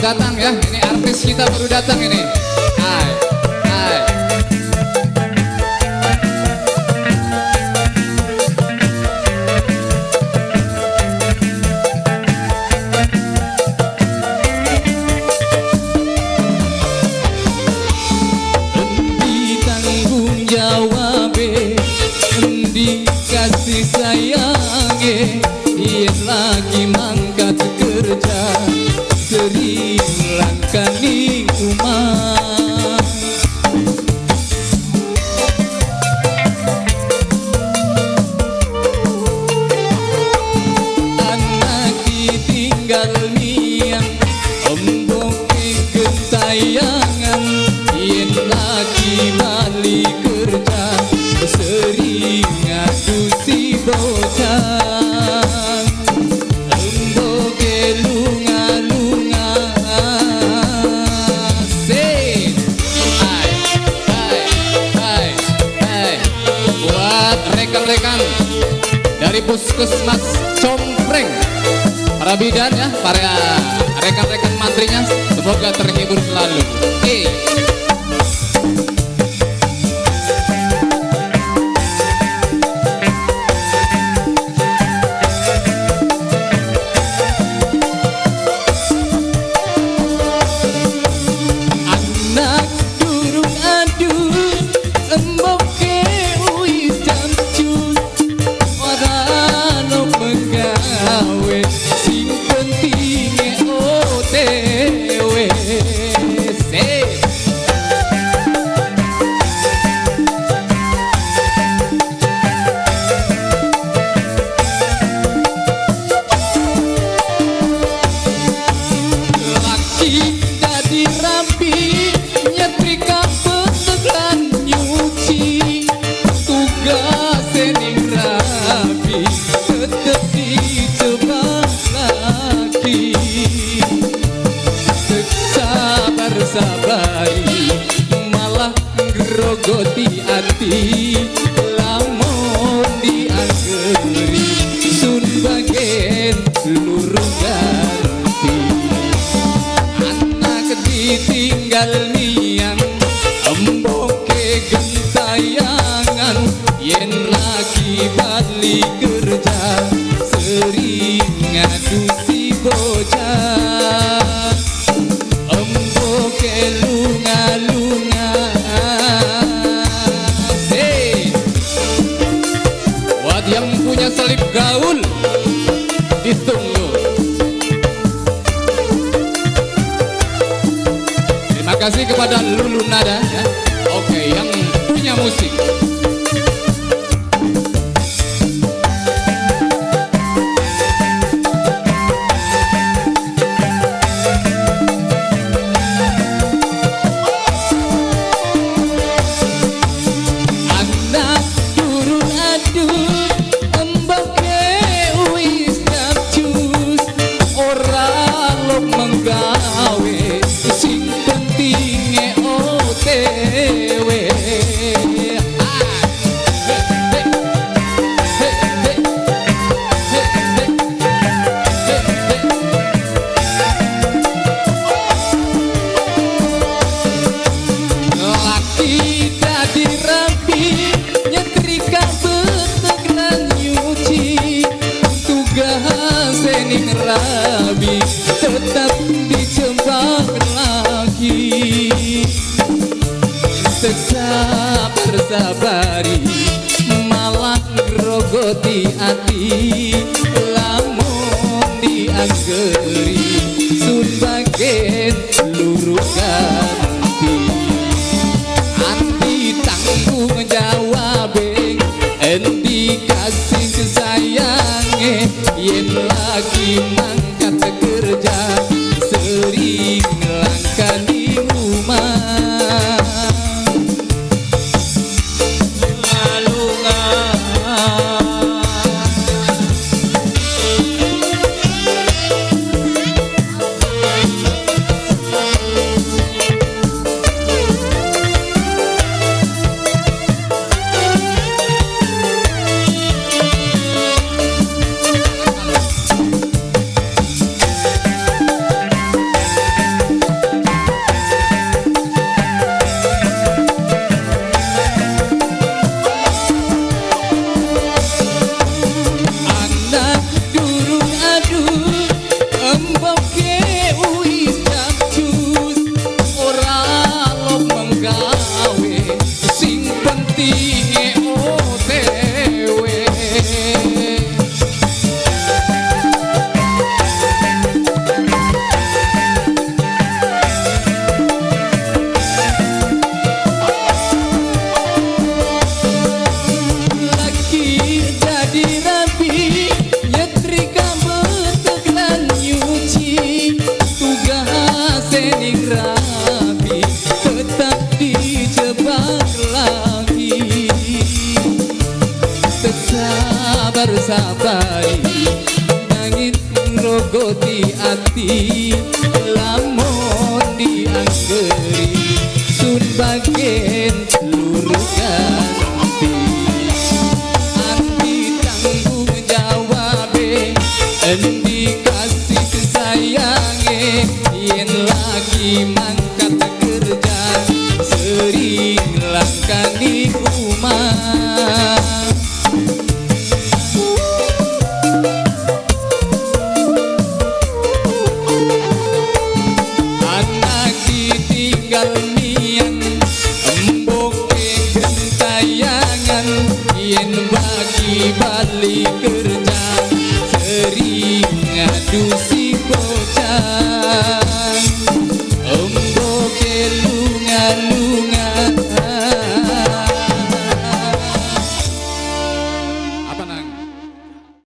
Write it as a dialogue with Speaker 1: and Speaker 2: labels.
Speaker 1: datang ya, ini artis kita baru datang ini. Hai, hai.
Speaker 2: Endi tanggung jawab, endi kasih sayang, yen lagi mangkat kerja sering langkani rumah. Anak ditinggal niang emboke gentayangan, yen lagi balik kerja sering ngadu si bocah.
Speaker 1: Rekan-rekan dari Puskesmas Compreng, para bidan ya, para rekan-rekan mantrinya, semoga terhibur selalu.
Speaker 2: Anak durung aduh emboke uis jamcus, ora no penggawe sing pentinge OTW. Laki dadi rapi nyetrika petegan nyuci, tugas ning rapi tetep dicoba lagi. Sabar-sabari malah grogoti ati, lamun dianggeri sun bagen luru ganti. Anak ditinggal niang emboke gentayangan, yen lagi balik kerja sering ngadu si bocah. Emboke lunga-lunga,
Speaker 1: Buat yang punya selip gaul, ditunggu. Terima kasih kepada Lulu Nada ya. Oke, yang punya musik.
Speaker 2: anak durung aduh emboke uis jamcus, ora lo menggawe sing pentinge OTW. Laki dadi rapi nyetrika petegan nyuci, tugas ning rabi tetap dicembak lagi. Sabar-sabari malah grogoti ati, lamun dianggeri sun bagen luru ganti. Anti tanggung jawab, endi kasih sayang, yen lagi mangkat kerja sering langkani rumah. nebak lagi. Sabar-sabari nangit ngrogoti ati, lamun dianggeri sun bagen luru ganti. Anti tanggung jawabe, endi kasih sayange, yen lagi mangkat kerja sering langkah di rumah. Anak ditinggal nian, embok gentayangan, yen bagi balik kerja